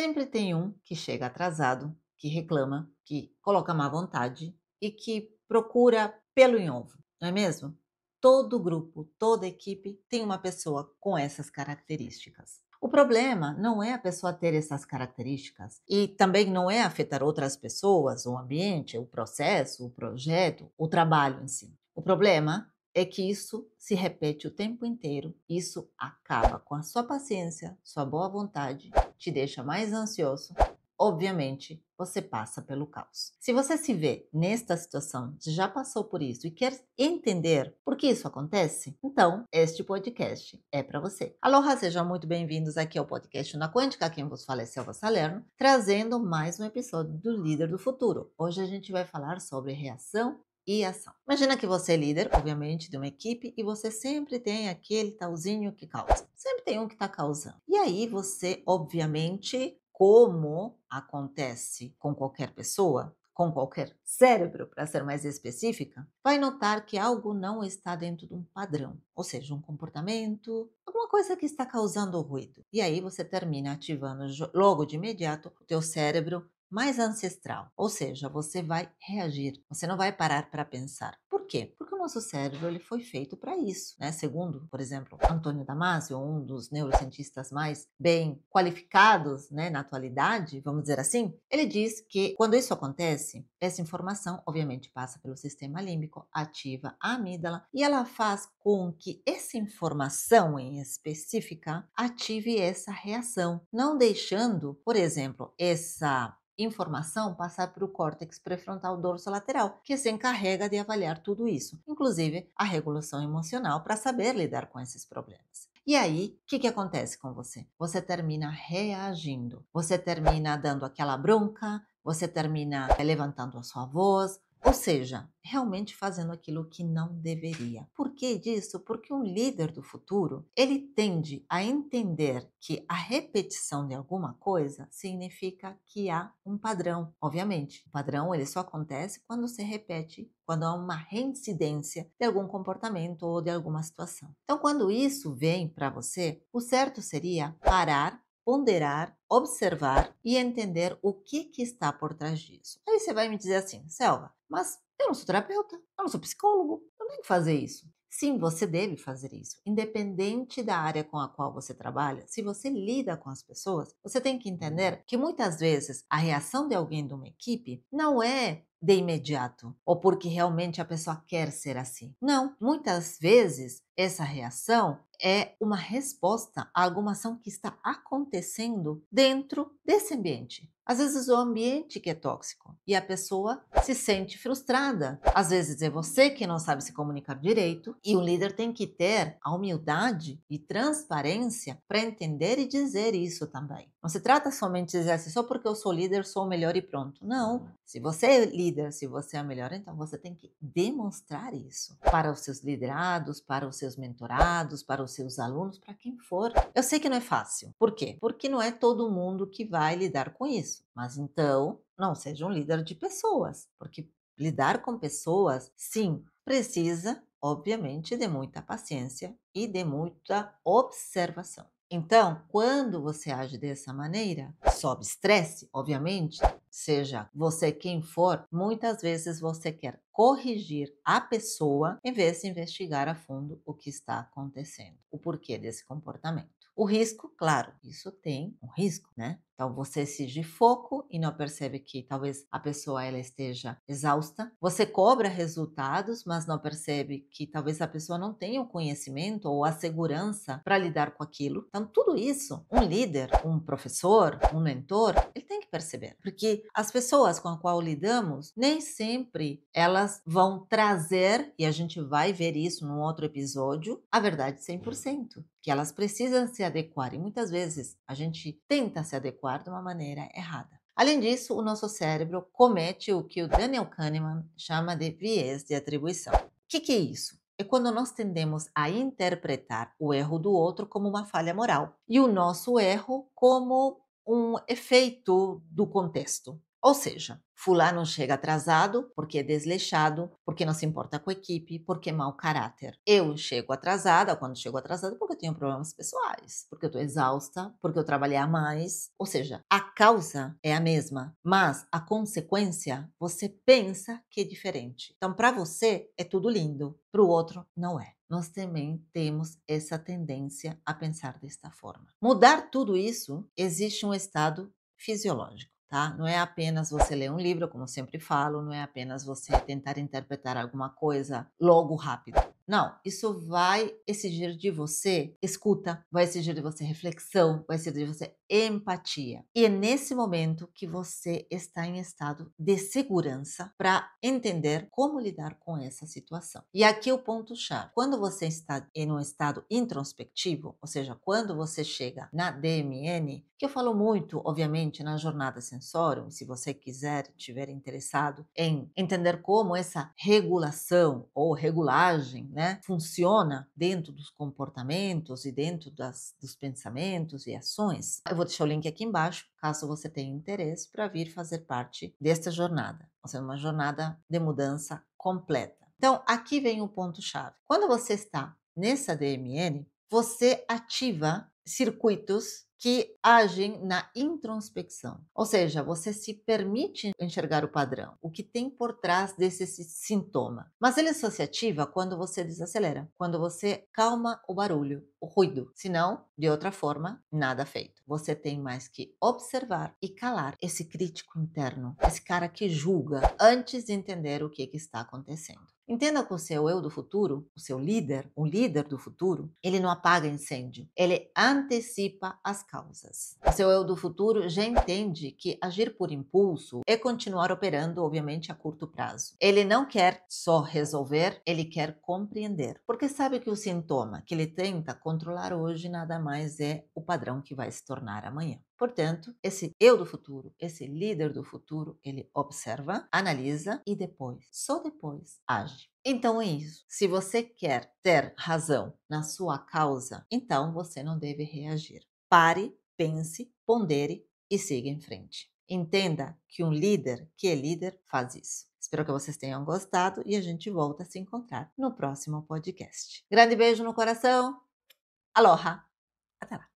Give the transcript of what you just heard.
Sempre tem um que chega atrasado, que reclama, que coloca má vontade e que procura pelo em ovo, não é mesmo? Todo grupo, toda equipe tem uma pessoa com essas características. O problema não é a pessoa ter essas características e também não é afetar outras pessoas, o ambiente, o processo, o projeto, o trabalho em si. O problema é que isso se repete o tempo inteiro, isso acaba com a sua paciência, sua boa vontade, te deixa mais ansioso. Obviamente, você passa pelo caos. Se você se vê nesta situação, já passou por isso e quer entender por que isso acontece, então este podcast é para você. Aloha, sejam muito bem-vindos aqui ao podcast Na Quântica, quem vos fala é Selva Salerno, trazendo mais um episódio do Líder do Futuro. Hoje a gente vai falar sobre reação e ação. Imagina que você é líder, obviamente, de uma equipe e você sempre tem aquele talzinho que causa. Sempre tem um que está causando. E aí você, obviamente, como acontece com qualquer pessoa, com qualquer cérebro, para ser mais específica, vai notar que algo não está dentro de um padrão, ou seja, um comportamento, alguma coisa que está causando ruído. E aí você termina ativando logo de imediato o teu cérebro mais ancestral, ou seja, você vai reagir, você não vai parar para pensar. Por quê? Porque o nosso cérebro ele foi feito para isso, né? Segundo, por exemplo, Antônio Damasio, um dos neurocientistas mais bem qualificados, né, na atualidade, vamos dizer assim, ele diz que quando isso acontece, essa informação obviamente passa pelo sistema límbico, ativa a amígdala e ela faz com que essa informação em específica ative essa reação, não deixando, por exemplo, essa informação passar para o córtex pré-frontal dorsolateral, que se encarrega de avaliar tudo isso, inclusive a regulação emocional para saber lidar com esses problemas. E aí, o que acontece com você? Você termina reagindo, você termina dando aquela bronca, você termina levantando a sua voz, ou seja, realmente fazendo aquilo que não deveria. Por que disso? Porque um líder do futuro, ele tende a entender que a repetição de alguma coisa significa que há um padrão. Obviamente, o padrão ele só acontece quando se repete, quando há uma reincidência de algum comportamento ou de alguma situação. Então, quando isso vem para você, o certo seria parar, ponderar, observar e entender o que está por trás disso. Aí você vai me dizer assim, Selva, mas eu não sou terapeuta, eu não sou psicólogo, eu não tenho que fazer isso. Sim, você deve fazer isso. Independente da área com a qual você trabalha, se você lida com as pessoas, você tem que entender que muitas vezes a reação de alguém de uma equipe não é de imediato, ou porque realmente a pessoa quer ser assim. Não, muitas vezes essa reação é uma resposta a alguma ação que está acontecendo dentro desse ambiente. Às vezes o ambiente que é tóxico e a pessoa se sente frustrada. Às vezes é você que não sabe se comunicar direito e o líder tem que ter a humildade e transparência para entender e dizer isso também. Não se trata somente de dizer assim, só porque eu sou líder sou o melhor e pronto. Não. Se você é líder, se você é a melhor, então você tem que demonstrar isso para os seus liderados, para os seus mentorados, para os seus alunos, para quem for. Eu sei que não é fácil. Por quê? Porque não é todo mundo que vai lidar com isso. Mas então, não seja um líder de pessoas, porque lidar com pessoas, sim, precisa, obviamente, de muita paciência e de muita observação. Então, quando você age dessa maneira, sob estresse, obviamente, seja você quem for, muitas vezes você quer corrigir a pessoa em vez de investigar a fundo o que está acontecendo, o porquê desse comportamento. O risco, claro, isso tem um risco, né? Então você exige foco e não percebe que talvez a pessoa ela esteja exausta. Você cobra resultados, mas não percebe que talvez a pessoa não tenha o conhecimento ou a segurança para lidar com aquilo. Então tudo isso, um líder, um professor, um mentor, ele tem que perceber, porque as pessoas com as quais lidamos nem sempre elas vão trazer, e a gente vai ver isso num outro episódio, a verdade 100%, que elas precisam se adequar e muitas vezes a gente tenta se adequar de uma maneira errada. Além disso, o nosso cérebro comete o que o Daniel Kahneman chama de viés de atribuição. O que é isso? É quando nós tendemos a interpretar o erro do outro como uma falha moral e o nosso erro como um efeito do contexto. Ou seja, fulano chega atrasado porque é desleixado, porque não se importa com a equipe, porque é mau caráter. Eu chego atrasada, quando chego atrasada, porque eu tenho problemas pessoais, porque eu estou exausta, porque eu trabalhei a mais. Ou seja, a causa é a mesma, mas a consequência você pensa que é diferente. Então, para você é tudo lindo, para o outro não é. Nós também temos essa tendência a pensar desta forma. Mudar tudo isso, existe um estado fisiológico. Tá? Não é apenas você ler um livro, como eu sempre falo, não é apenas você tentar interpretar alguma coisa logo rápido. Não, isso vai exigir de você escuta, vai exigir de você reflexão, vai exigir de você empatia. E é nesse momento que você está em estado de segurança para entender como lidar com essa situação. E aqui é o ponto-chave. Quando você está em um estado introspectivo, ou seja, quando você chega na DMN, que eu falo muito, obviamente, na jornada sensorium, se você quiser, estiver interessado em entender como essa regulação ou regulagem, né, funciona dentro dos comportamentos e dentro dos pensamentos e ações, eu vou deixar o link aqui embaixo, caso você tenha interesse para vir fazer parte desta jornada, ou seja, uma jornada de mudança completa. Então, aqui vem o ponto-chave. Quando você está nessa DMN, você ativa circuitos que agem na introspecção. Ou seja, você se permite enxergar o padrão, o que tem por trás desse sintoma. Mas ele só se ativa quando você desacelera, quando você calma o barulho, o ruído. Senão, de outra forma, nada feito. Você tem mais que observar e calar esse crítico interno, esse cara que julga antes de entender o que está acontecendo. Entenda que o seu eu do futuro, o seu líder, o líder do futuro, ele não apaga incêndio, ele antecipa as causas. O seu eu do futuro já entende que agir por impulso é continuar operando, obviamente, a curto prazo. Ele não quer só resolver, ele quer compreender, porque sabe que o sintoma que ele tenta controlar hoje nada mais é o padrão que vai se tornar amanhã. Portanto, esse eu do futuro, esse líder do futuro, ele observa, analisa e depois, só depois, age. Então é isso. Se você quer ter razão na sua causa, então você não deve reagir. Pare, pense, pondere e siga em frente. Entenda que um líder que é líder faz isso. Espero que vocês tenham gostado e a gente volta a se encontrar no próximo podcast. Grande beijo no coração. Aloha! Até lá!